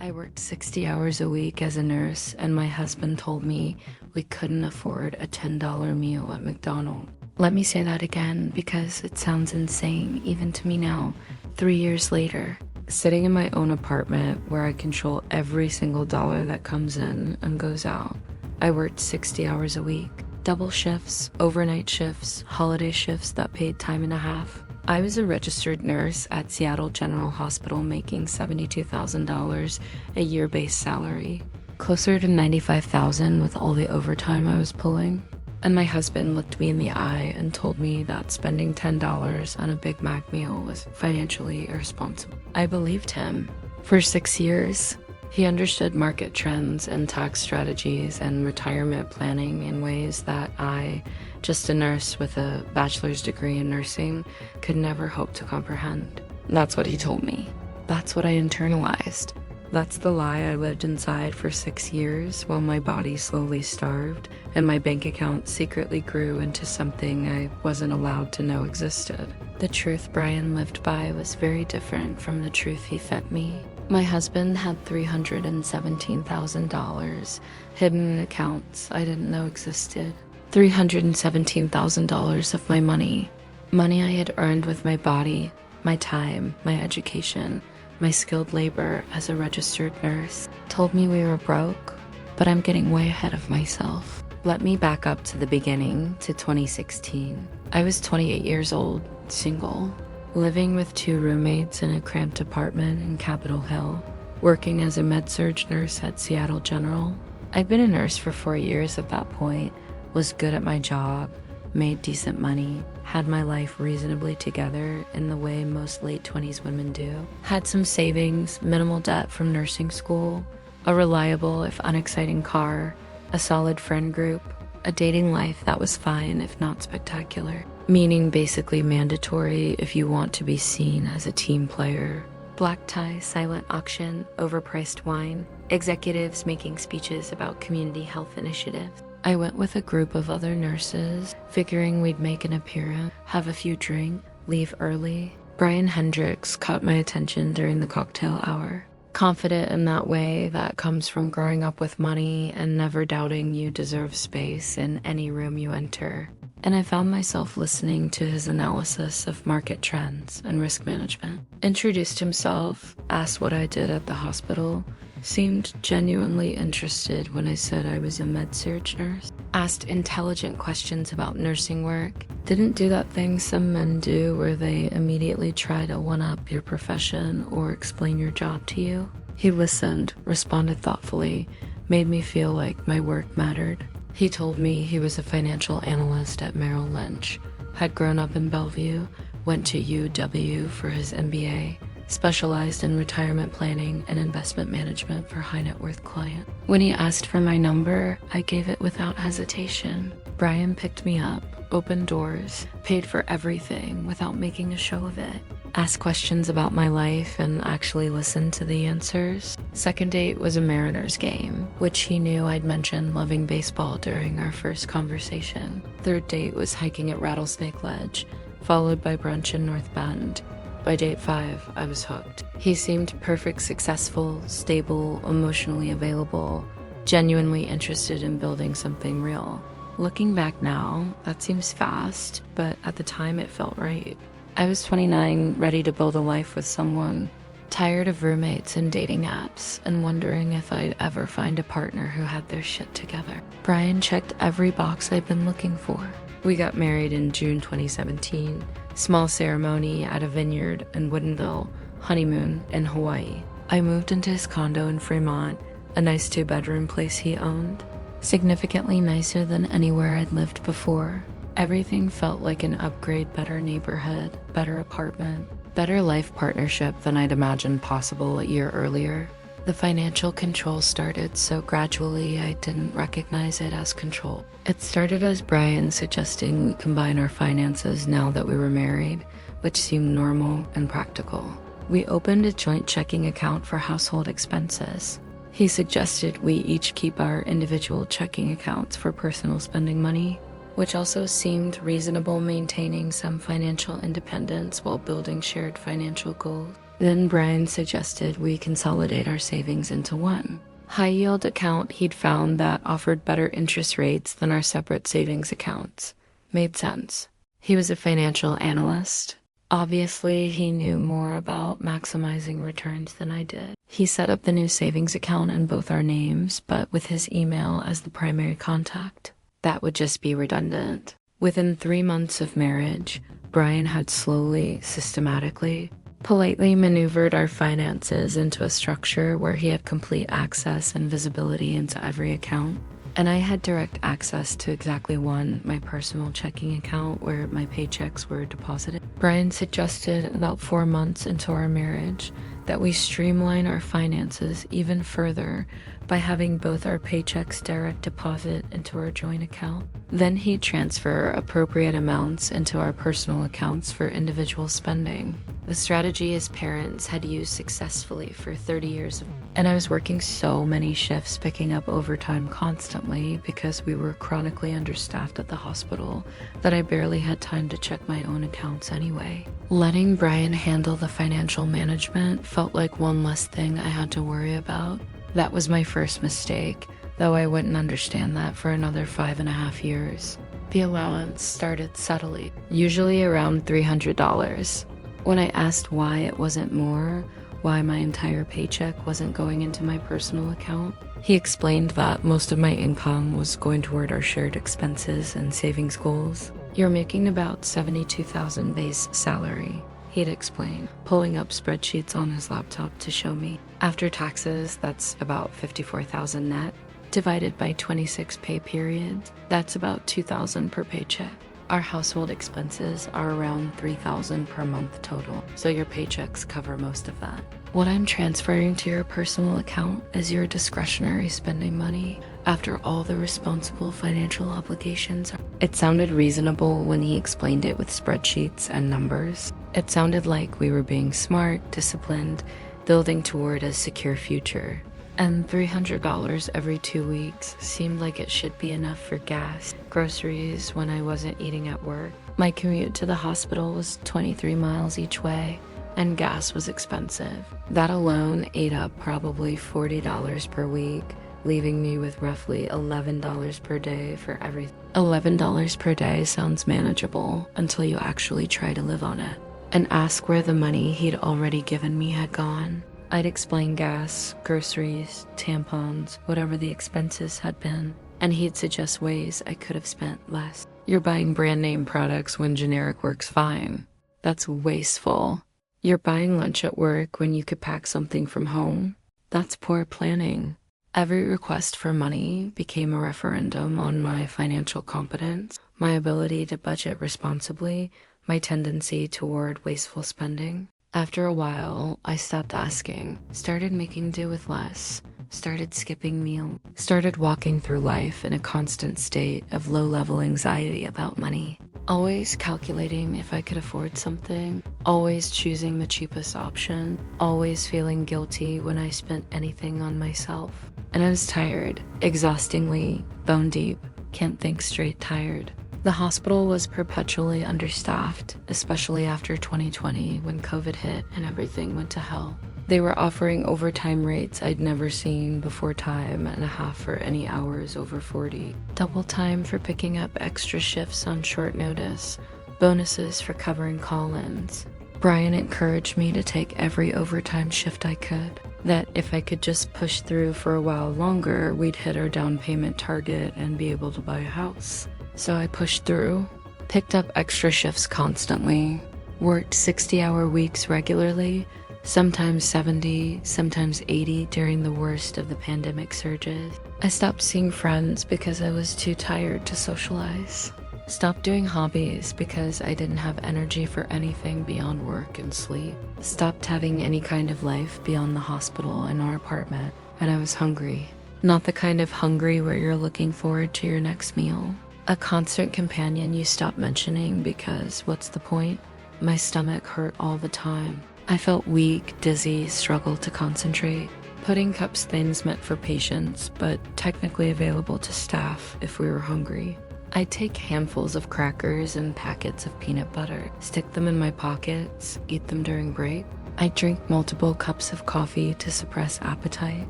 I worked 60 hours a week as a nurse, and my husband told me we couldn't afford a $10 meal at McDonald. Let me say that again because it sounds insane even to me now, 3 years later. Sitting in my own apartment where I control every single dollar that comes in and goes out. I worked 60 hours a week, double shifts, overnight shifts, holiday shifts that paid time and a half. I was a registered nurse at Seattle General Hospital making $72,000 a year base salary, closer to $95,000 with all the overtime I was pulling. And my husband looked me in the eye and told me that spending $10 on a Big Mac meal was financially irresponsible. I believed him. For 6 years, he understood market trends and tax strategies and retirement planning in ways that I, just a nurse with a bachelor's degree in nursing, could never hope to comprehend. That's what he told me. That's what I internalized. That's the lie I lived inside for 6 years while my body slowly starved and my bank account secretly grew into something I wasn't allowed to know existed. The truth Brian lived by was very different from the truth he fed me. My husband had $317,000 hidden in accounts I didn't know existed. $317,000 of my money I had earned with my body, my time, my education, my skilled labor as a registered nurse. Told me we were broke, but I'm getting way ahead of myself. Let me back up to the beginning, to 2016. I was 28 years old, single, living with 2 roommates in a cramped apartment in Capitol Hill, working as a med-surg nurse at Seattle General. I'd been a nurse for 4 years at that point, was good at my job, made decent money, had my life reasonably together in the way most late 20s women do, had some savings, minimal debt from nursing school, a reliable if unexciting car, a solid friend group, a dating life that was fine if not spectacular, meaning basically mandatory if you want to be seen as a team player. Black tie, silent auction, overpriced wine, executives making speeches about community health initiatives. I went with a group of other nurses, figuring we'd make an appearance, have a few drinks, leave early. Brian Hendricks caught my attention during the cocktail hour. Confident in that way that comes from growing up with money and never doubting you deserve space in any room you enter. And I found myself listening to his analysis of market trends and risk management. Introduced himself, asked what I did at the hospital, seemed genuinely interested when I said I was a med-surg nurse, asked intelligent questions about nursing work, didn't do that thing some men do where they immediately try to one-up your profession or explain your job to you. He listened, responded thoughtfully, made me feel like my work mattered. He told me he was a financial analyst at Merrill Lynch, had grown up in Bellevue, went to UW for his MBA, specialized in retirement planning and investment management for high net worth clients. When he asked for my number, I gave it without hesitation. Brian picked me up, opened doors, paid for everything without making a show of it. Asked questions about my life and actually listened to the answers. Second date was a Mariners game, which he knew I'd mentioned loving baseball during our first conversation. Third date was hiking at Rattlesnake Ledge, followed by brunch in North Bend. By date 5, I was hooked. He seemed perfect, successful, stable, emotionally available, genuinely interested in building something real. Looking back now, that seems fast, but at the time it felt right. I was 29, ready to build a life with someone, tired of roommates and dating apps, and wondering if I'd ever find a partner who had their shit together. Brian checked every box I'd been looking for. We got married in June 2017. Small ceremony at a vineyard in Woodinville, honeymoon in Hawaii. I moved into his condo in Fremont, a nice 2-bedroom place he owned, significantly nicer than anywhere I'd lived before. Everything felt like an upgrade, better neighborhood, better apartment, better life partnership than I'd imagined possible a year earlier. The financial control started so gradually I didn't recognize it as control. It started as Brian suggesting we combine our finances now that we were married, which seemed normal and practical. We opened a joint checking account for household expenses. He suggested we each keep our individual checking accounts for personal spending money, which also seemed reasonable, maintaining some financial independence while building shared financial goals. Then Brian suggested we consolidate our savings into one high-yield account he'd found that offered better interest rates than our separate savings accounts. Made sense. He was a financial analyst. Obviously, he knew more about maximizing returns than I did. He set up the new savings account in both our names, but with his email as the primary contact. That would just be redundant. Within 3 months of marriage, Brian had slowly, systematically, politely maneuvered our finances into a structure where he had complete access and visibility into every account. And I had direct access to exactly one, my personal checking account where my paychecks were deposited. Brian suggested about 4 months into our marriage that we streamline our finances even further by having both our paychecks direct deposit into our joint account. Then he'd transfer appropriate amounts into our personal accounts for individual spending. The strategy his parents had used successfully for 30 years, and I was working so many shifts picking up overtime constantly because we were chronically understaffed at the hospital that I barely had time to check my own accounts anyway. Letting Brian handle the financial management felt like one less thing I had to worry about. That was my first mistake, though I wouldn't understand that for another 5.5 years. The allowance started subtly, usually around $300. When I asked why it wasn't more, why my entire paycheck wasn't going into my personal account, he explained that most of my income was going toward our shared expenses and savings goals. You're making about $72,000 base salary, he'd explain, pulling up spreadsheets on his laptop to show me. After taxes, that's about $54,000 net. Divided by 26 pay periods, that's about $2,000 per paycheck. Our household expenses are around $3,000 per month total, so your paychecks cover most of that. What I'm transferring to your personal account is your discretionary spending money after all the responsible financial obligations. It sounded reasonable when he explained it with spreadsheets and numbers. It sounded like we were being smart, disciplined, building toward a secure future. And $300 every 2 weeks seemed like it should be enough for gas, groceries when I wasn't eating at work. My commute to the hospital was 23 miles each way, and gas was expensive. That alone ate up probably $40 per week, leaving me with roughly $11 per day for everything. $11 per day sounds manageable until you actually try to live on it and ask where the money he'd already given me had gone. I'd explain gas, groceries, tampons, whatever the expenses had been, and he'd suggest ways I could have spent less. You're buying brand name products when generic works fine. That's wasteful. You're buying lunch at work when you could pack something from home. That's poor planning. Every request for money became a referendum on my financial competence, my ability to budget responsibly, my tendency toward wasteful spending. After a while, I stopped asking, started making do with less, started skipping meals, started walking through life in a constant state of low-level anxiety about money. Always calculating if I could afford something, always choosing the cheapest option, always feeling guilty when I spent anything on myself. And I was tired, exhaustingly, bone deep, can't think straight tired. The hospital was perpetually understaffed, especially after 2020 when COVID hit and everything went to hell. They were offering overtime rates I'd never seen before, time and a half for any hours over 40, double time for picking up extra shifts on short notice, bonuses for covering call-ins. Brian encouraged me to take every overtime shift I could, that if I could just push through for a while longer, we'd hit our down payment target and be able to buy a house. So I pushed through, picked up extra shifts constantly, worked 60-hour weeks regularly, sometimes 70, sometimes 80 during the worst of the pandemic surges. I stopped seeing friends because I was too tired to socialize. Stopped doing hobbies because I didn't have energy for anything beyond work and sleep. Stopped having any kind of life beyond the hospital and our apartment. And I was hungry. Not the kind of hungry where you're looking forward to your next meal. A constant companion you stop mentioning because what's the point? My stomach hurt all the time. I felt weak, dizzy, struggled to concentrate. Pudding cups things meant for patients, but technically available to staff if we were hungry. I'd take handfuls of crackers and packets of peanut butter, stick them in my pockets, eat them during break. I'd drink multiple cups of coffee to suppress appetite.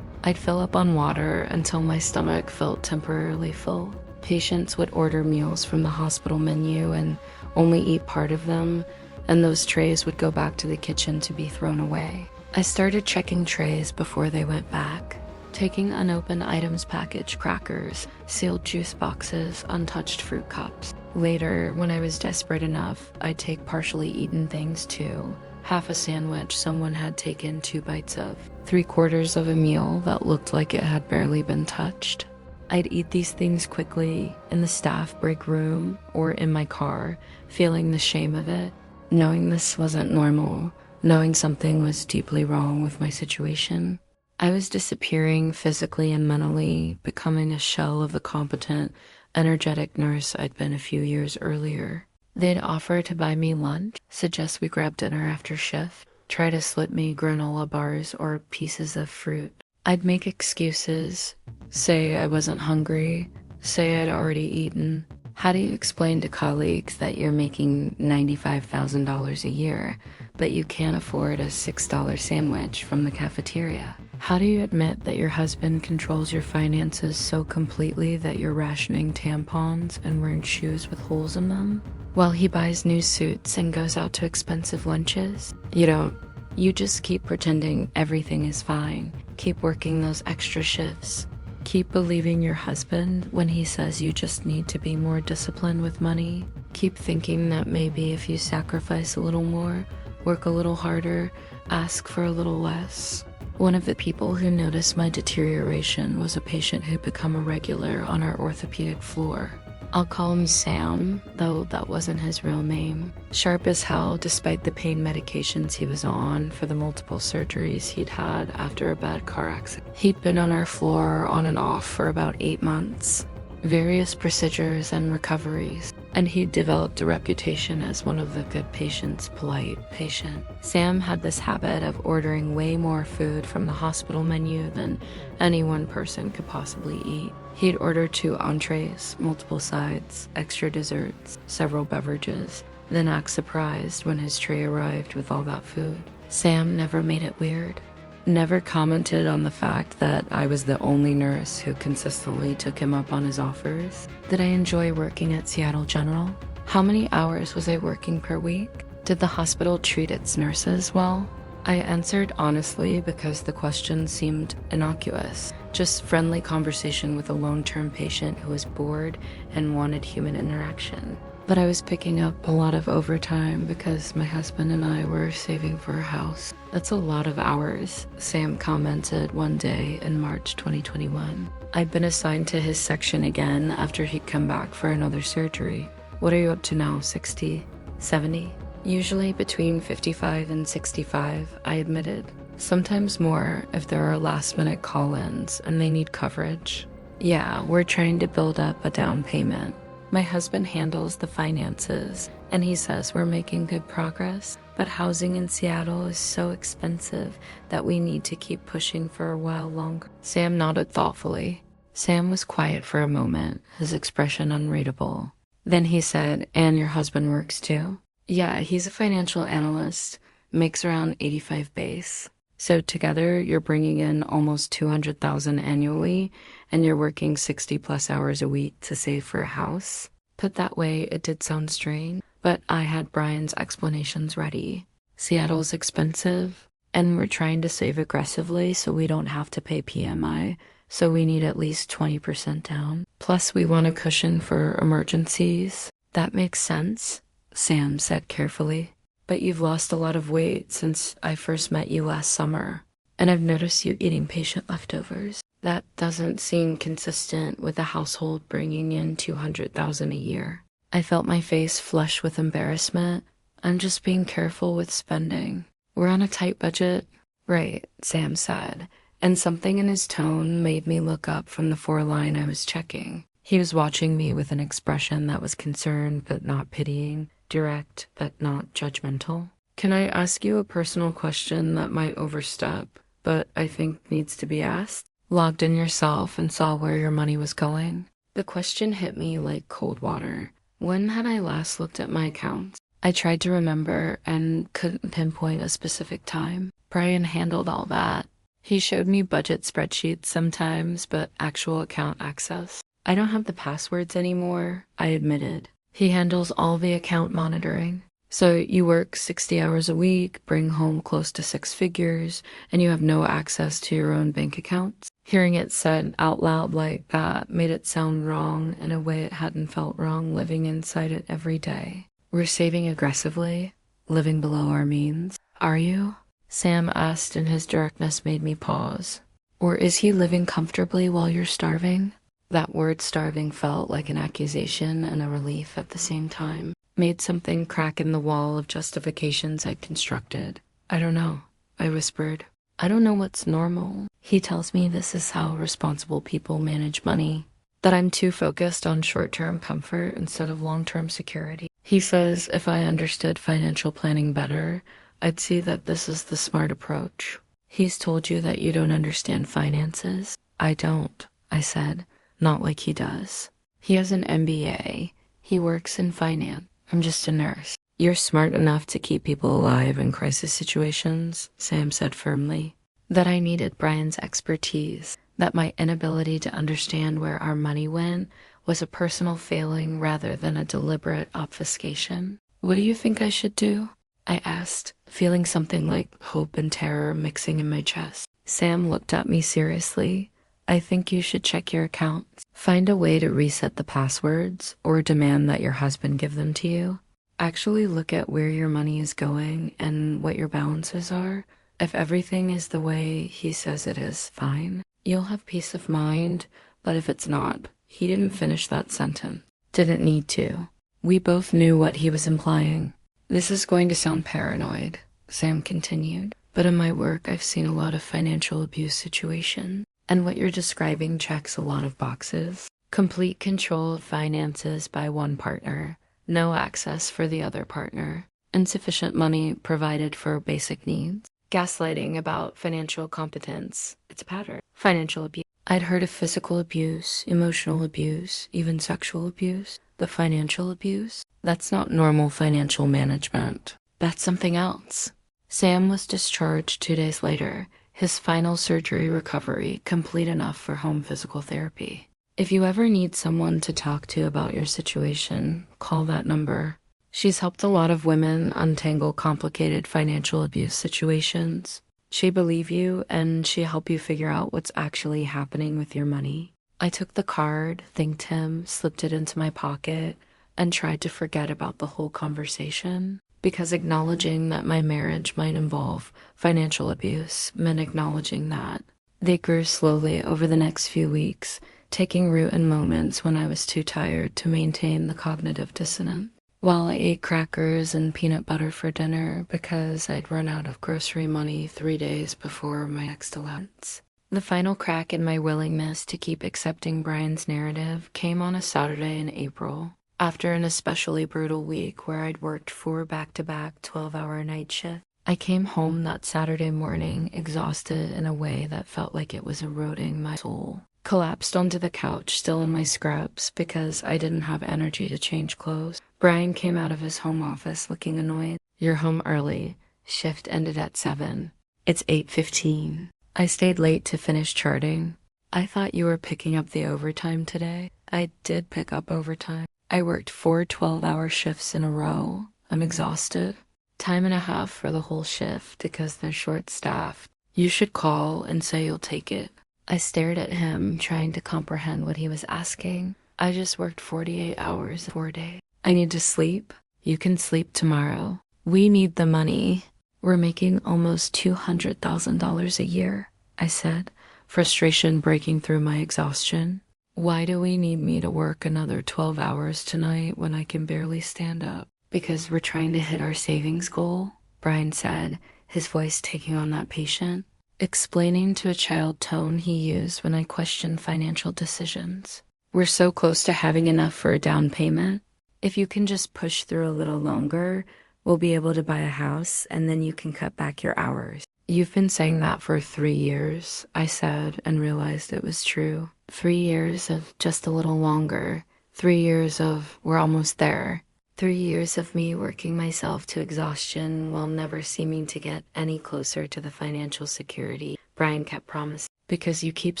I'd fill up on water until my stomach felt temporarily full. Patients would order meals from the hospital menu and only eat part of them, and those trays would go back to the kitchen to be thrown away. I started checking trays before they went back, taking unopened items, packaged crackers, sealed juice boxes, untouched fruit cups. Later, when I was desperate enough, I'd take partially eaten things too. Half a sandwich someone had taken 2 bites of, 3/4 of a meal that looked like it had barely been touched. I'd eat these things quickly in the staff break room or in my car, feeling the shame of it, knowing this wasn't normal, knowing something was deeply wrong with my situation. I was disappearing physically and mentally, becoming a shell of the competent, energetic nurse I'd been a few years earlier. They'd offer to buy me lunch, suggest we grab dinner after shift, try to slip me granola bars or pieces of fruit. I'd make excuses, say I wasn't hungry, say I'd already eaten. How do you explain to colleagues that you're making $95,000 a year, but you can't afford a $6 sandwich from the cafeteria? How do you admit that your husband controls your finances so completely that you're rationing tampons and wearing shoes with holes in them, while he buys new suits and goes out to expensive lunches? You don't. You just keep pretending everything is fine. Keep working those extra shifts. Keep believing your husband when he says you just need to be more disciplined with money. Keep thinking that maybe if you sacrifice a little more, work a little harder, ask for a little less. One of the people who noticed my deterioration was a patient who'd become a regular on our orthopedic floor. I'll call him Sam, though that wasn't his real name. Sharp as hell despite the pain medications he was on for the multiple surgeries he'd had after a bad car accident. He'd been on our floor on and off for about 8 months, various procedures and recoveries, and he'd developed a reputation as one of the good patients, polite patient. Sam had this habit of ordering way more food from the hospital menu than any one person could possibly eat. He'd order 2 entrees, multiple sides, extra desserts, several beverages, then act surprised when his tray arrived with all that food. Sam never made it weird, never commented on the fact that I was the only nurse who consistently took him up on his offers. Did I enjoy working at Seattle General? How many hours was I working per week? Did the hospital treat its nurses well? I answered honestly because the question seemed innocuous, just friendly conversation with a long-term patient who was bored and wanted human interaction. But I was picking up a lot of overtime because my husband and I were saving for a house. That's a lot of hours, Sam commented one day in March 2021. I'd been assigned to his section again after he'd come back for another surgery. What are you up to now, 60, 70? Usually between 55 and 65, I admitted. Sometimes more if there are last-minute call-ins and they need coverage. Yeah, we're trying to build up a down payment. My husband handles the finances, and he says we're making good progress, but housing in Seattle is so expensive that we need to keep pushing for a while longer. Sam nodded thoughtfully. Sam was quiet for a moment, his expression unreadable. Then he said, "And your husband works too?" "Yeah, he's a financial analyst, makes around 85 base. So together you're bringing in almost 200,000 annually, and you're working 60 plus hours a week to save for a house." Put that way, it did sound strange, but I had Brian's explanations ready. Seattle's expensive, and we're trying to save aggressively so we don't have to pay PMI, so we need at least 20% down. Plus we want a cushion for emergencies. That makes sense, Sam said carefully. But you've lost a lot of weight since I first met you last summer, and I've noticed you eating patient leftovers. That doesn't seem consistent with a household bringing in 200,000 a year. I felt my face flush with embarrassment. I'm just being careful with spending. We're on a tight budget. Right, Sam said, and something in his tone made me look up from the 4-line I was checking. He was watching me with an expression that was concerned but not pitying, direct but not judgmental. "Can I ask you a personal question that might overstep, but I think needs to be asked? Logged in yourself and saw where your money was going?" The question hit me like cold water. When had I last looked at my accounts? I tried to remember and couldn't pinpoint a specific time. Brian handled all that. He showed me budget spreadsheets sometimes, but actual account access. I don't have the passwords anymore, I admitted. He handles all the account monitoring. So you work 60 hours a week, bring home close to 6 figures, and you have no access to your own bank accounts? Hearing it said out loud like that made it sound wrong in a way it hadn't felt wrong living inside it every day. We're saving aggressively, living below our means. Are you? Sam asked, and his directness made me pause. Or is he living comfortably while you're starving? That word starving felt like an accusation and a relief at the same time. Made something crack in the wall of justifications I'd constructed. I don't know, I whispered. I don't know what's normal. He tells me this is how responsible people manage money. That I'm too focused on short-term comfort instead of long-term security. He says if I understood financial planning better, I'd see that this is the smart approach. He's told you that you don't understand finances? I don't, I said, not like he does. He has an MBA. He works in finance. I'm just a nurse. You're smart enough to keep people alive in crisis situations, Sam said firmly. That I needed Brian's expertise, that my inability to understand where our money went was a personal failing rather than a deliberate obfuscation. What do you think I should do? I asked, feeling something like hope and terror mixing in my chest. Sam looked at me seriously. I think you should check your accounts. Find a way to reset the passwords or demand that your husband give them to you. Actually look at where your money is going and what your balances are. If everything is the way he says it is, fine. You'll have peace of mind, but if it's not, he didn't finish that sentence. Didn't need to. We both knew what he was implying. This is going to sound paranoid, Sam continued, but in my work I've seen a lot of financial abuse situations, and what you're describing checks a lot of boxes. Complete control of finances by one partner, no access for the other partner, insufficient money provided for basic needs, gaslighting about financial competence. It's a pattern. Financial abuse. I'd heard of physical abuse, emotional abuse, even sexual abuse. The financial abuse? That's not normal financial management. That's something else. Sam was discharged 2 days later, his final surgery recovery complete enough for home physical therapy. If you ever need someone to talk to about your situation, call that number. She's helped a lot of women untangle complicated financial abuse situations. She believe you and she help you figure out what's actually happening with your money. I took the card, thanked him, slipped it into my pocket, and tried to forget about the whole conversation, because acknowledging that my marriage might involve financial abuse meant acknowledging that. They grew slowly over the next few weeks, taking root in moments when I was too tired to maintain the cognitive dissonance. While I ate crackers and peanut butter for dinner because I'd run out of grocery money 3 days before my next allowance. The final crack in my willingness to keep accepting Brian's narrative came on a Saturday in April, after an especially brutal week where I'd worked 4 back-to-back 12-hour night shifts. I came home that Saturday morning exhausted in a way that felt like it was eroding my soul. Collapsed onto the couch, still in my scrubs, because I didn't have energy to change clothes. Brian came out of his home office looking annoyed. You're home early. Shift ended at 7. It's 8:15. I stayed late to finish charting. I thought you were picking up the overtime today. I did pick up overtime. I worked 4 12-hour shifts in a row. I'm exhausted. Time and a half for the whole shift because they're short-staffed. You should call and say you'll take it. I stared at him, trying to comprehend what he was asking. I just worked 48 hours 4 days. I need to sleep. You can sleep tomorrow. We need the money. We're making almost $200,000 a year, I said, frustration breaking through my exhaustion. Why do we need me to work another 12 hours tonight when I can barely stand up? Because we're trying to hit our savings goal, Brian said, his voice taking on that patient, explaining to a child tone he used when I questioned financial decisions. We're so close to having enough for a down payment. If you can just push through a little longer, we'll be able to buy a house, and then you can cut back your hours. You've been saying that for 3 years, I said, and realized it was true. 3 years of just a little longer. 3 years of we're almost there. 3 years of me working myself to exhaustion while never seeming to get any closer to the financial security Brian kept promising. Because you keep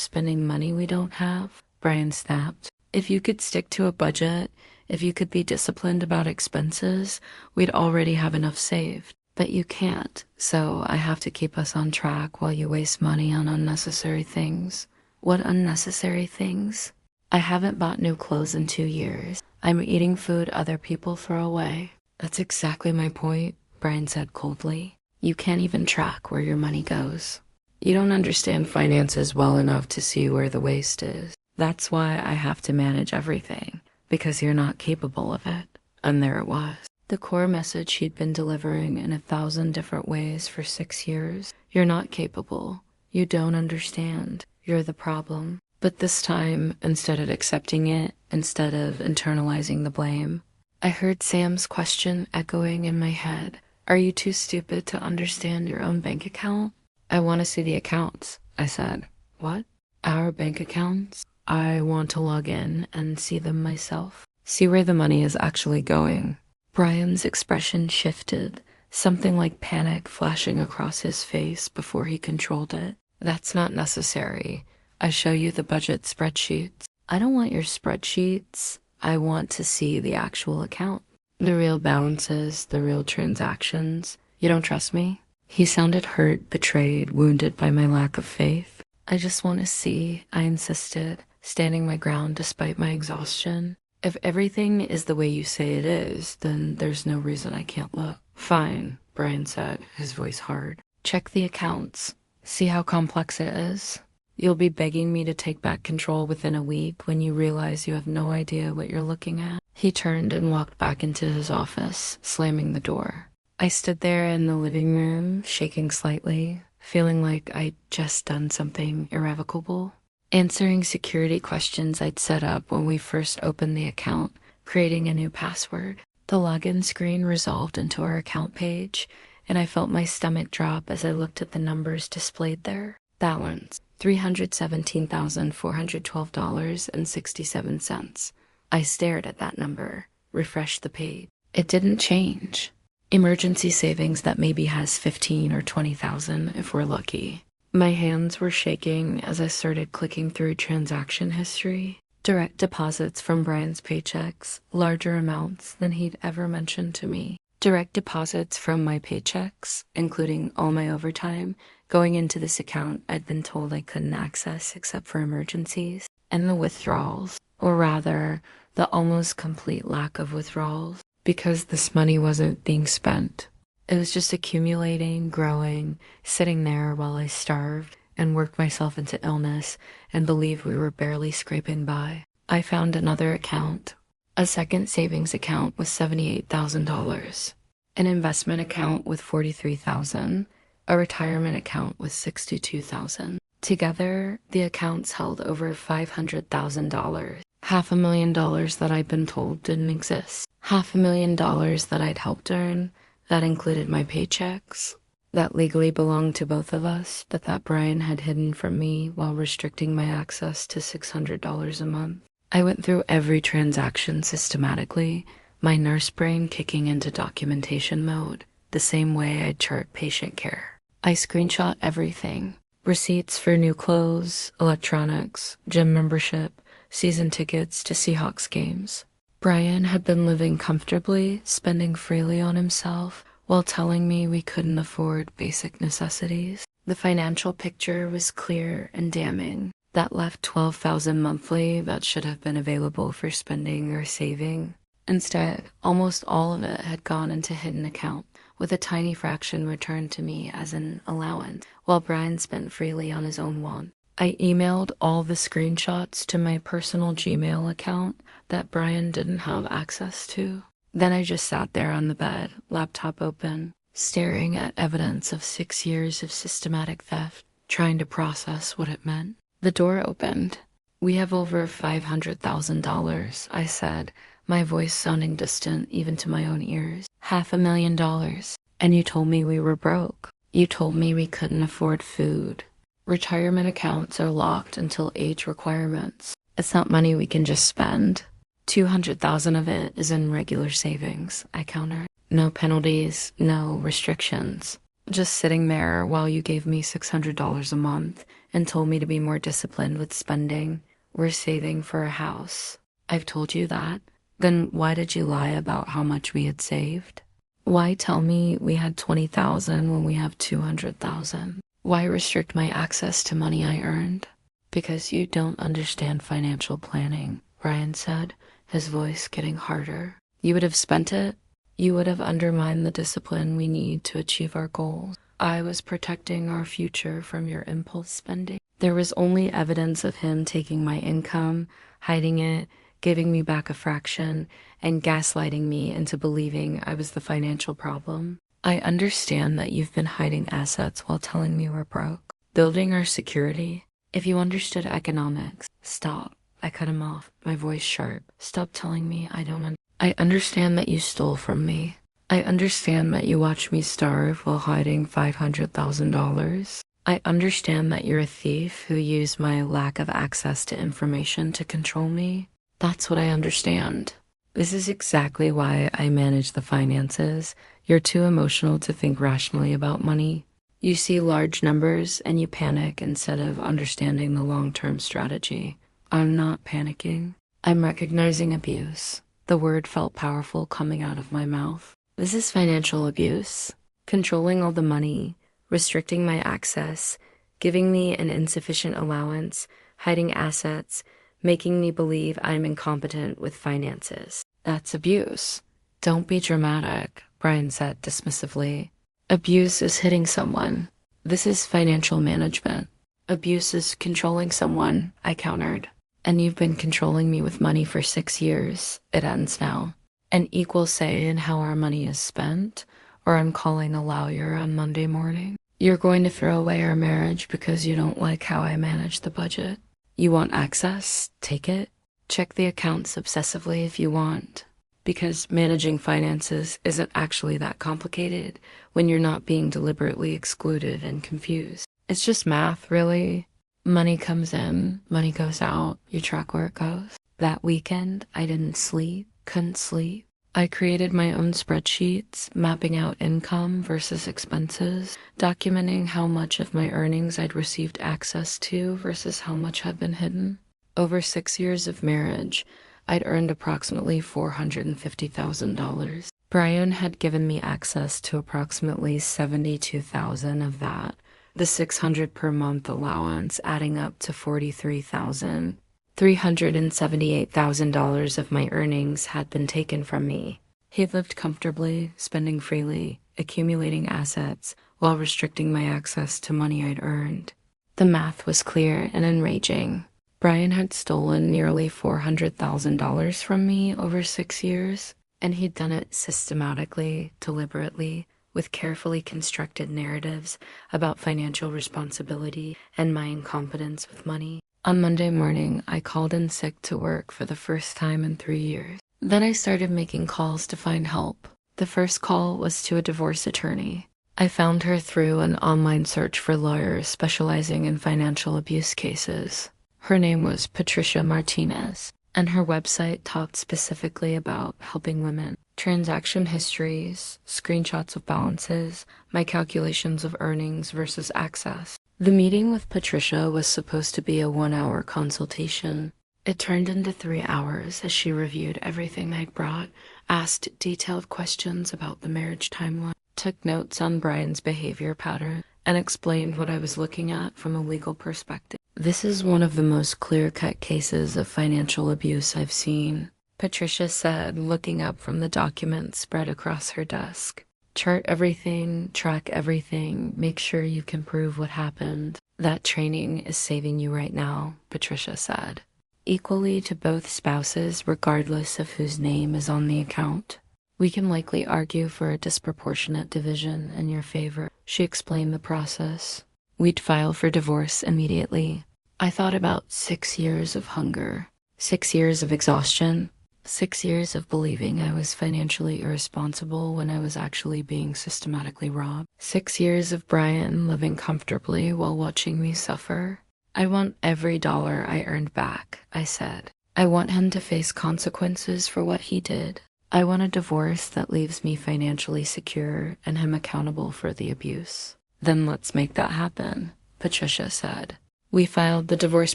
spending money we don't have, Brian snapped. If you could stick to a budget, if you could be disciplined about expenses, we'd already have enough saved. But you can't, so I have to keep us on track while you waste money on unnecessary things. What unnecessary things? I haven't bought new clothes in 2 years. I'm eating food other people throw away. That's exactly my point, Brian said coldly. You can't even track where your money goes. You don't understand finances well enough to see where the waste is. That's why I have to manage everything, because you're not capable of it. And there it was. The core message he'd been delivering in 1,000 different ways for 6 years. You're not capable. You don't understand. You're the problem. But this time, instead of accepting it, instead of internalizing the blame, I heard Sam's question echoing in my head. Are you too stupid to understand your own bank account? I want to see the accounts, I said. What? Our bank accounts? I want to log in and see them myself. See where the money is actually going. Brian's expression shifted, something like panic flashing across his face before he controlled it. That's not necessary. I show you the budget spreadsheets. I don't want your spreadsheets. I want to see the actual account. The real balances, the real transactions. You don't trust me? He sounded hurt, betrayed, wounded by my lack of faith. I just want to see, I insisted, standing my ground despite my exhaustion. If everything is the way you say it is, then there's no reason I can't look. Fine, Brian said, his voice hard. Check the accounts. See how complex it is. You'll be begging me to take back control within a week when you realize you have no idea what you're looking at. He turned and walked back into his office, slamming the door. I stood there in the living room, shaking slightly, feeling like I'd just done something irrevocable. Answering security questions I'd set up when we first opened the account, creating a new password. The login screen resolved into our account page, and I felt my stomach drop as I looked at the numbers displayed there. Balance. $317,412.67. I stared at that number, refreshed the page. It didn't change. Emergency savings that maybe has 15 or 20,000 if we're lucky. My hands were shaking as I started clicking through transaction history. Direct deposits from Brian's paychecks, larger amounts than he'd ever mentioned to me. Direct deposits from my paychecks, including all my overtime, going into this account I'd been told I couldn't access except for emergencies, and the withdrawals, or rather, the almost complete lack of withdrawals, because this money wasn't being spent. It was just accumulating, growing, sitting there while I starved and worked myself into illness and believed we were barely scraping by. I found another account, a second savings account with $78,000, an investment account with $43,000, a retirement account with $62,000. Together, the accounts held over $500,000. $500,000 that I'd been told didn't exist. $500,000 that I'd helped earn, that included my paychecks, that legally belonged to both of us, but that Brian had hidden from me while restricting my access to $600 a month. I went through every transaction systematically, my nurse brain kicking into documentation mode, the same way I'd chart patient care. I screenshot everything. Receipts for new clothes, electronics, gym membership, season tickets to Seahawks games. Brian had been living comfortably, spending freely on himself, while telling me we couldn't afford basic necessities. The financial picture was clear and damning. That left $12,000 monthly that should have been available for spending or saving. Instead, almost all of it had gone into hidden account, with a tiny fraction returned to me as an allowance, while Brian spent freely on his own wants. I emailed all the screenshots to my personal Gmail account that Brian didn't have access to. Then I just sat there on the bed, laptop open, staring at evidence of 6 years of systematic theft, trying to process what it meant. The door opened. We have over $500,000, I said, my voice sounding distant even to my own ears. $500,000. And you told me we were broke. You told me we couldn't afford food. Retirement accounts are locked until age requirements. It's not money we can just spend. 200,000 of it is in regular savings, I countered. No penalties, no restrictions. Just sitting there while you gave me $600 a month and told me to be more disciplined with spending. We're saving for a house. I've told you that. Then why did you lie about how much we had saved? Why tell me we had 20,000 when we have 200,000? Why restrict my access to money I earned? Because you don't understand financial planning, Brian said, his voice getting harder. You would have spent it. You would have undermined the discipline we need to achieve our goals. I was protecting our future from your impulse spending. There was only evidence of him taking my income, hiding it, giving me back a fraction, and gaslighting me into believing I was the financial problem. I understand that you've been hiding assets while telling me we're broke, building our security. If you understood economics, stop. I cut him off, my voice sharp. Stop telling me I don't understand. I understand that you stole from me. I understand that you watched me starve while hiding $500,000. I understand that you're a thief who used my lack of access to information to control me. That's what I understand. This is exactly why I manage the finances. You're too emotional to think rationally about money. You see large numbers and you panic instead of understanding the long-term strategy. I'm not panicking. I'm recognizing abuse. The word felt powerful coming out of my mouth. This is financial abuse. Controlling all the money, restricting my access, giving me an insufficient allowance, hiding assets, making me believe I'm incompetent with finances. That's abuse. Don't be dramatic, Brian said dismissively. Abuse is hitting someone. This is financial management. Abuse is controlling someone, I countered. And you've been controlling me with money for 6 years. It ends now. An equal say in how our money is spent, or I'm calling a lawyer on Monday morning. You're going to throw away our marriage because you don't like how I manage the budget. You want access? Take it. Check the accounts obsessively if you want. Because managing finances isn't actually that complicated when you're not being deliberately excluded and confused. It's just math, really. Money comes in, money goes out, you track where it goes. That weekend, I didn't sleep, couldn't sleep. I created my own spreadsheets, mapping out income versus expenses, documenting how much of my earnings I'd received access to versus how much had been hidden. Over 6 years of marriage, I'd earned approximately $450,000. Brian had given me access to approximately $72,000 of that. The $600 per month allowance adding up to $43,000. $378,000 of my earnings had been taken from me. He lived comfortably, spending freely, accumulating assets, while restricting my access to money I'd earned. The math was clear and enraging. Brian had stolen nearly $400,000 from me over 6 years, and he'd done it systematically, deliberately, with carefully constructed narratives about financial responsibility and my incompetence with money. On Monday morning, I called in sick to work for the first time in 3 years. Then I started making calls to find help. The first call was to a divorce attorney. I found her through an online search for lawyers specializing in financial abuse cases. Her name was Patricia Martinez, and her website talked specifically about helping women. Transaction histories, screenshots of balances, my calculations of earnings versus access. The meeting with Patricia was supposed to be a 1-hour consultation. It turned into 3 hours as she reviewed everything I'd brought, asked detailed questions about the marriage timeline, took notes on Brian's behavior pattern, and explained what I was looking at from a legal perspective. This is one of the most clear-cut cases of financial abuse I've seen, Patricia said, looking up from the documents spread across her desk. Chart everything, track everything, make sure you can prove what happened. That training is saving you right now, Patricia said. Equally to both spouses, regardless of whose name is on the account. We can likely argue for a disproportionate division in your favor. She explained the process. We'd file for divorce immediately. I thought about 6 years of hunger, 6 years of exhaustion, 6 years of believing I was financially irresponsible when I was actually being systematically robbed. 6 years of Brian living comfortably while watching me suffer. I want every dollar I earned back, I said. I want him to face consequences for what he did. I want a divorce that leaves me financially secure and him accountable for the abuse. Then let's make that happen, Patricia said. We filed the divorce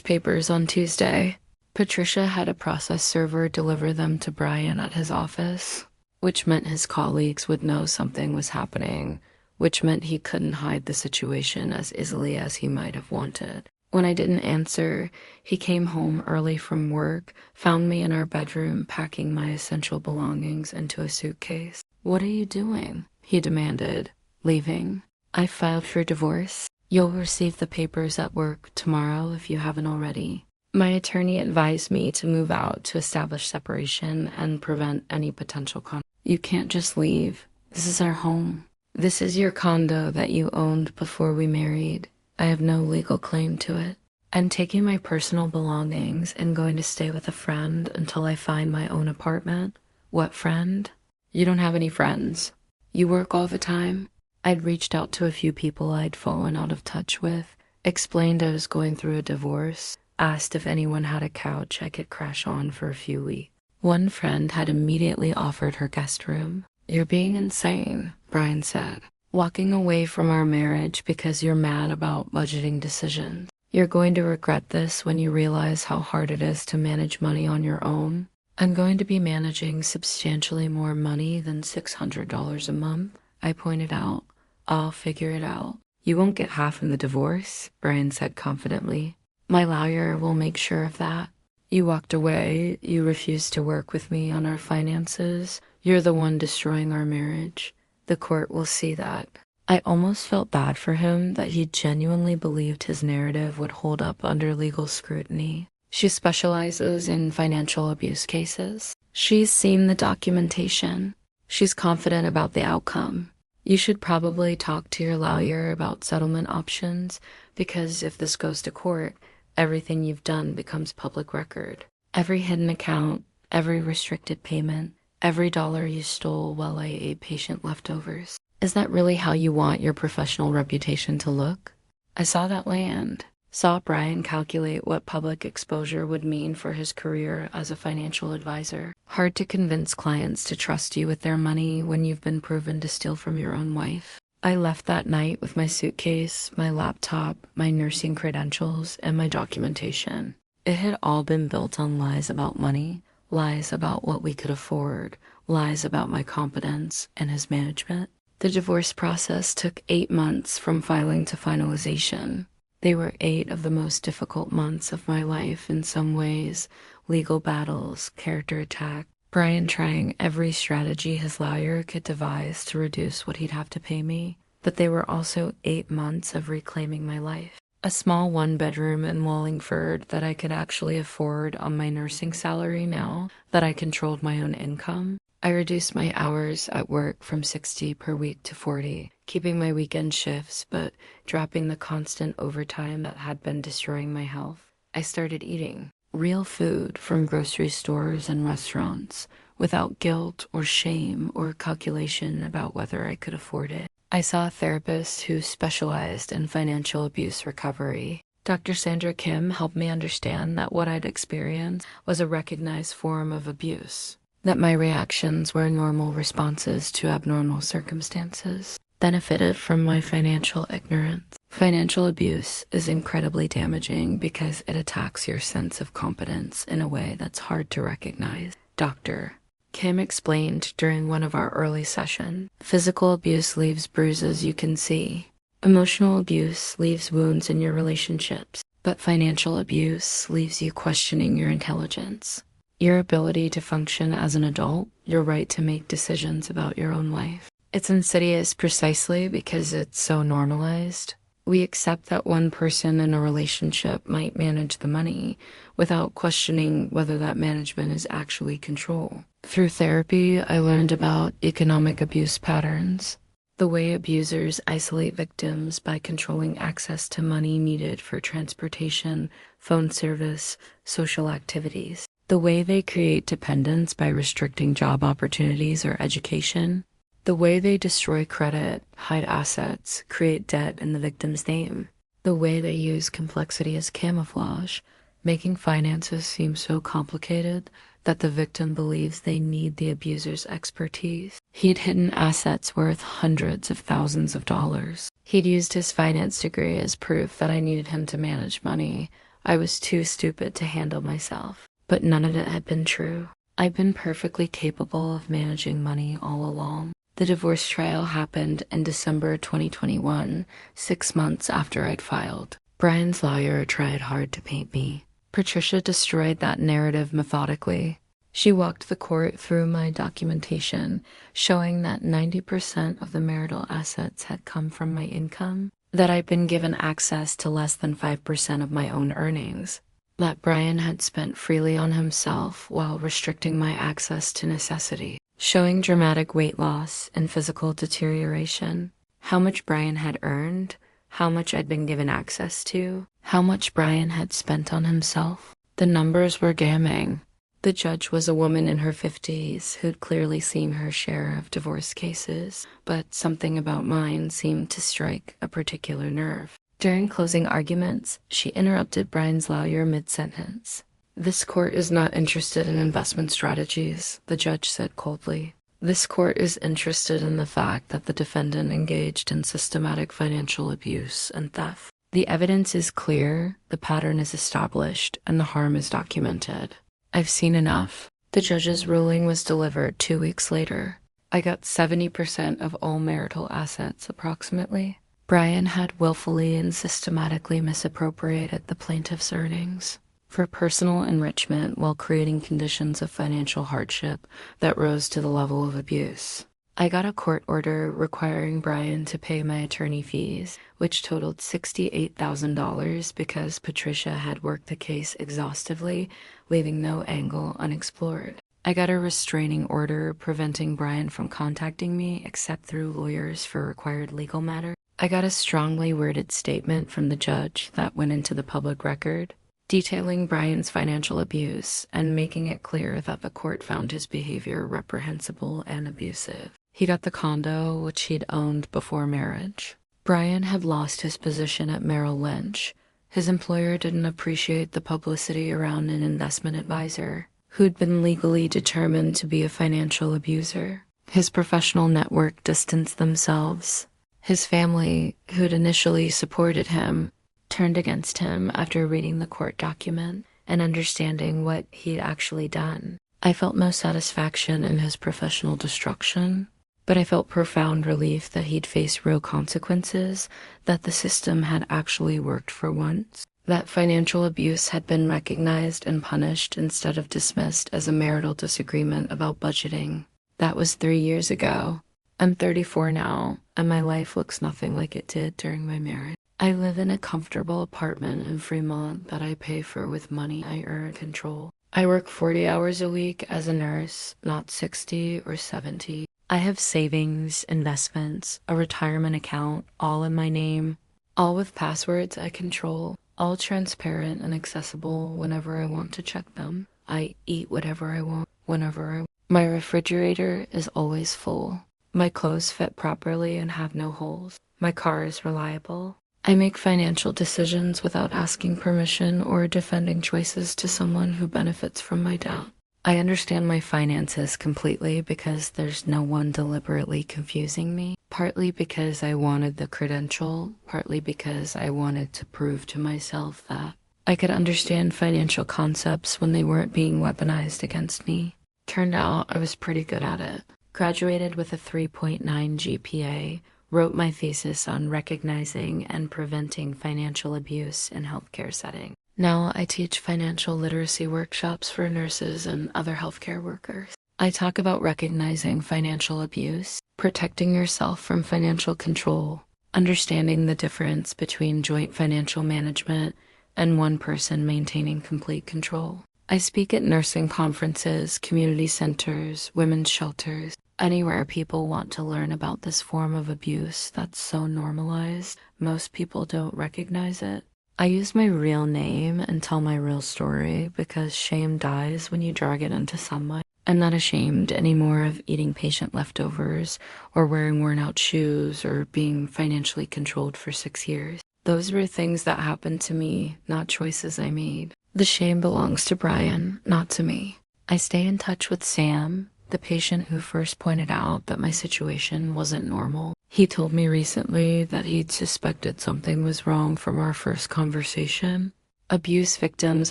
papers on Tuesday. Patricia had a process server deliver them to Brian at his office, which meant his colleagues would know something was happening, which meant he couldn't hide the situation as easily as he might have wanted. When I didn't answer, he came home early from work, found me in our bedroom packing my essential belongings into a suitcase. "What are you doing?" he demanded. "Leaving. I filed for divorce. You'll receive the papers at work tomorrow if you haven't already. My attorney advised me to move out to establish separation and prevent any potential conflict. You can't just leave. This is our home. This is your condo that you owned before we married. I have no legal claim to it. I'm taking my personal belongings and going to stay with a friend until I find my own apartment." "What friend?" "You don't have any friends. You work all the time." I'd reached out to a few people I'd fallen out of touch with, explained I was going through a divorce, asked if anyone had a couch I could crash on for a few weeks. One friend had immediately offered her guest room. "You're being insane," Brian said. "Walking away from our marriage because you're mad about budgeting decisions. You're going to regret this when you realize how hard it is to manage money on your own. I'm going to be managing substantially more money than $600 a month," I pointed out. "I'll figure it out." "You won't get half in the divorce," Brian said confidently. "My lawyer will make sure of that. You walked away. You refused to work with me on our finances. You're the one destroying our marriage. The court will see that." I almost felt bad for him that he genuinely believed his narrative would hold up under legal scrutiny. She specializes in financial abuse cases. She's seen the documentation. She's confident about the outcome. You should probably talk to your lawyer about settlement options, because if this goes to court, everything you've done becomes public record. Every hidden account, every restricted payment, every dollar you stole while I ate patient leftovers. Is that really how you want your professional reputation to look? I saw that land. Saw Brian calculate what public exposure would mean for his career as a financial advisor. Hard to convince clients to trust you with their money when you've been proven to steal from your own wife. I left that night with my suitcase, my laptop, my nursing credentials, and my documentation. It had all been built on lies about money, lies about what we could afford, lies about my competence and his management. The divorce process took 8 months from filing to finalization. They were 8 of the most difficult months of my life in some ways. Legal battles, character attack, Brian trying every strategy his lawyer could devise to reduce what he'd have to pay me. But they were also 8 months of reclaiming my life. A small 1-bedroom in Wallingford that I could actually afford on my nursing salary now that I controlled my own income. I reduced my hours at work from 60 per week to 40, keeping my weekend shifts, but dropping the constant overtime that had been destroying my health. I started eating real food from grocery stores and restaurants without guilt or shame or calculation about whether I could afford it. I saw a therapist who specialized in financial abuse recovery. Dr. Sandra Kim helped me understand that what I'd experienced was a recognized form of abuse, that my reactions were normal responses to abnormal circumstances, benefited from my financial ignorance. Financial abuse is incredibly damaging because it attacks your sense of competence in a way that's hard to recognize. Dr. Kim explained during one of our early sessions, physical abuse leaves bruises you can see. Emotional abuse leaves wounds in your relationships, but financial abuse leaves you questioning your intelligence, your ability to function as an adult, your right to make decisions about your own life. It's insidious precisely because it's so normalized. We accept that one person in a relationship might manage the money without questioning whether that management is actually control. Through therapy, I learned about economic abuse patterns, the way abusers isolate victims by controlling access to money needed for transportation, phone service, social activities, the way they create dependence by restricting job opportunities or education, the way they destroy credit, hide assets, create debt in the victim's name, the way they use complexity as camouflage, making finances seem so complicated that the victim believes they need the abuser's expertise. He'd hidden assets worth hundreds of thousands of dollars. He'd used his finance degree as proof that I needed him to manage money. I was too stupid to handle myself. But none of it had been true. I've been perfectly capable of managing money all along. The divorce trial happened in December 2021, 6 months after I'd filed. Brian's lawyer tried hard to paint me. Patricia destroyed that narrative methodically. She walked the court through my documentation, showing that 90% of the marital assets had come from my income, that I'd been given access to less than 5% of my own earnings, that Brian had spent freely on himself while restricting my access to necessity, showing dramatic weight loss and physical deterioration, how much Brian had earned, how much I'd been given access to, how much Brian had spent on himself. The numbers were damning. The judge was a woman in her 50s who'd clearly seen her share of divorce cases, but something about mine seemed to strike a particular nerve. During closing arguments, she interrupted Brian's lawyer mid-sentence. "This court is not interested in investment strategies," the judge said coldly. "This court is interested in the fact that the defendant engaged in systematic financial abuse and theft. The evidence is clear, the pattern is established, and the harm is documented. I've seen enough." The judge's ruling was delivered 2 weeks later. I got 70% of all marital assets, approximately. Brian had willfully and systematically misappropriated the plaintiff's earnings for personal enrichment while creating conditions of financial hardship that rose to the level of abuse. I got a court order requiring Brian to pay my attorney fees, which totaled $68,000 because Patricia had worked the case exhaustively, leaving no angle unexplored. I got a restraining order preventing Brian from contacting me except through lawyers for required legal matters. I got a strongly worded statement from the judge that went into the public record, detailing Brian's financial abuse and making it clear that the court found his behavior reprehensible and abusive. He got the condo, which he'd owned before marriage. Brian had lost his position at Merrill Lynch. His employer didn't appreciate the publicity around an investment advisor who'd been legally determined to be a financial abuser. His professional network distanced themselves. His family, who'd initially supported him, turned against him after reading the court document and understanding what he'd actually done. I felt no satisfaction in his professional destruction, but I felt profound relief that he'd face real consequences, that the system had actually worked for once, that financial abuse had been recognized and punished instead of dismissed as a marital disagreement about budgeting. That was 3 years ago. I'm 34 now, and my life looks nothing like it did during my marriage. I live in a comfortable apartment in Fremont that I pay for with money I earn and control. I work 40 hours a week as a nurse, not 60 or 70. I have savings, investments, a retirement account, all in my name, all with passwords I control, all transparent and accessible whenever I want to check them. I eat whatever I want, whenever I want. My refrigerator is always full. My clothes fit properly and have no holes. My car is reliable. I make financial decisions without asking permission or defending choices to someone who benefits from my doubt. I understand my finances completely because there's no one deliberately confusing me, partly because I wanted the credential, partly because I wanted to prove to myself that I could understand financial concepts when they weren't being weaponized against me. Turned out I was pretty good at it. Graduated with a 3.9 GPA, wrote my thesis on recognizing and preventing financial abuse in healthcare settings. Now I teach financial literacy workshops for nurses and other healthcare workers. I talk about recognizing financial abuse, protecting yourself from financial control, understanding the difference between joint financial management and one person maintaining complete control. I speak at nursing conferences, community centers, women's shelters, anywhere people want to learn about this form of abuse that's so normalized, most people don't recognize it. I use my real name and tell my real story because shame dies when you drag it into sunlight. I'm not ashamed anymore of eating patient leftovers or wearing worn-out shoes or being financially controlled for 6 years. Those were things that happened to me, not choices I made. The shame belongs to Brian, not to me. I stay in touch with Sam, the patient who first pointed out that my situation wasn't normal. He told me recently that he'd suspected something was wrong from our first conversation. Abuse victims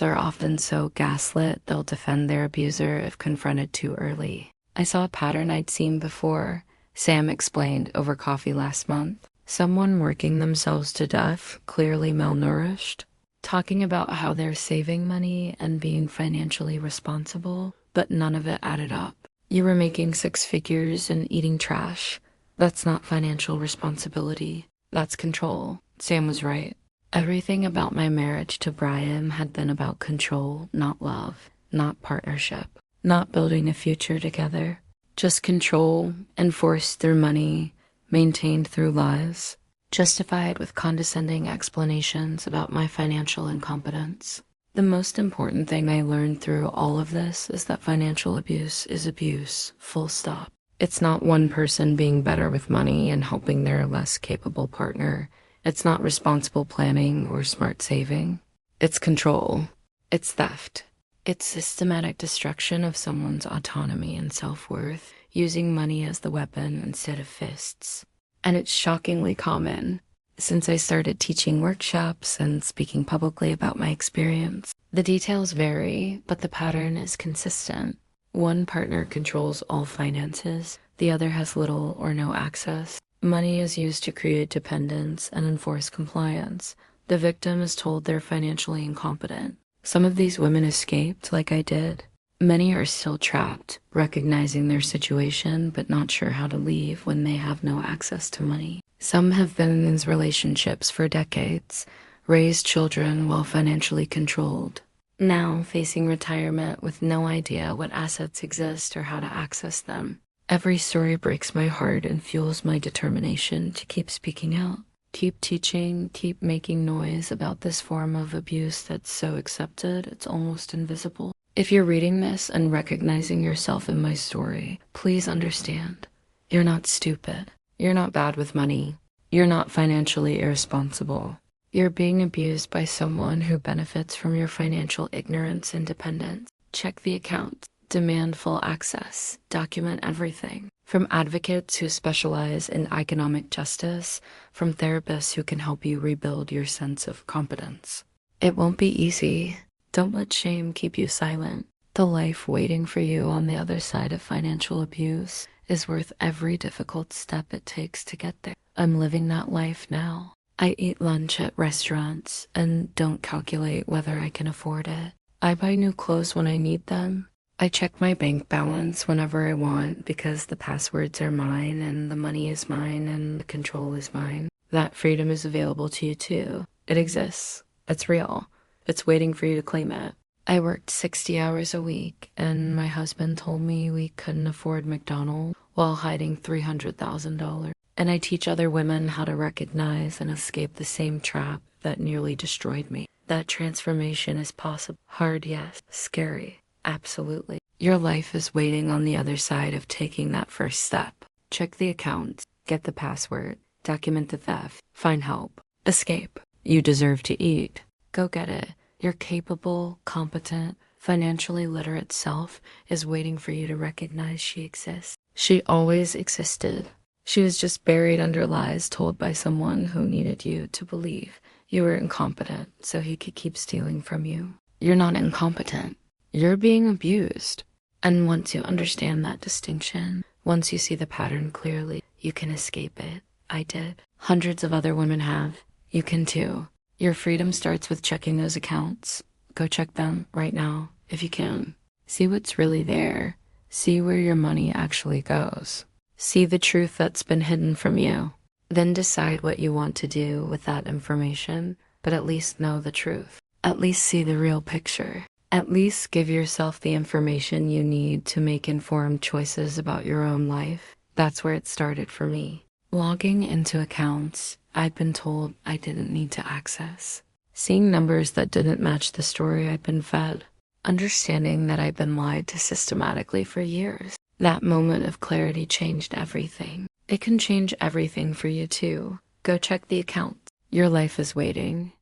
are often so gaslit they'll defend their abuser if confronted too early. I saw a pattern I'd seen before, Sam explained over coffee last month. Someone working themselves to death, clearly malnourished, talking about how they're saving money and being financially responsible, but none of it added up. You were making 6 figures and eating trash. That's not financial responsibility. That's control. Sam was right. Everything about my marriage to Brian had been about control, not love, not partnership, not building a future together. Just control, enforced through money, maintained through lies, justified with condescending explanations about my financial incompetence. The most important thing I learned through all of this is that financial abuse is abuse, full stop. It's not one person being better with money and helping their less capable partner. It's not responsible planning or smart saving. It's control. It's theft. It's systematic destruction of someone's autonomy and self-worth, using money as the weapon instead of fists. And it's shockingly common. Since I started teaching workshops and speaking publicly about my experience, the details vary, but the pattern is consistent. One partner controls all finances, the other has little or no access. Money is used to create dependence and enforce compliance. The victim is told they're financially incompetent. Some of these women escaped, like I did. Many are still trapped, recognizing their situation but not sure how to leave when they have no access to money. Some have been in these relationships for decades, raised children while financially controlled. Now facing retirement with no idea what assets exist or how to access them. Every story breaks my heart and fuels my determination to keep speaking out. Keep teaching, keep making noise about this form of abuse that's so accepted it's almost invisible. If you're reading this and recognizing yourself in my story, please understand. You're not stupid. You're not bad with money. You're not financially irresponsible. You're being abused by someone who benefits from your financial ignorance and dependence. Check the accounts. Demand full access. Document everything. From advocates who specialize in economic justice, from therapists who can help you rebuild your sense of competence. It won't be easy. Don't let shame keep you silent. The life waiting for you on the other side of financial abuse is worth every difficult step it takes to get there. I'm living that life now. I eat lunch at restaurants and don't calculate whether I can afford it. I buy new clothes when I need them. I check my bank balance whenever I want because the passwords are mine and the money is mine and the control is mine. That freedom is available to you too. It exists. It's real. It's waiting for you to claim it. I worked 60 hours a week and my husband told me we couldn't afford McDonald while hiding $300,000. And I teach other women how to recognize and escape the same trap that nearly destroyed me. That transformation is possible. Hard, yes. Scary. Absolutely. Your life is waiting on the other side of taking that first step. Check the accounts, get the password, document the theft, find help, escape. You deserve to eat. Go get it. Your capable, competent, financially literate self is waiting for you to recognize she exists. She always existed. She was just buried under lies told by someone who needed you to believe you were incompetent so he could keep stealing from you. You're not incompetent. You're being abused. And once you understand that distinction, once you see the pattern clearly, you can escape it. I did. Hundreds of other women have. You can too. Your freedom starts with checking those accounts. Go check them right now, if you can. See what's really there. See where your money actually goes. See the truth that's been hidden from you. Then decide what you want to do with that information, but at least know the truth. At least see the real picture. At least give yourself the information you need to make informed choices about your own life. That's where it started for me. Logging into accounts I'd been told I didn't need to access. Seeing numbers that didn't match the story I'd been fed. Understanding that I'd been lied to systematically for years. That moment of clarity changed everything. It can change everything for you too. Go check the accounts. Your life is waiting.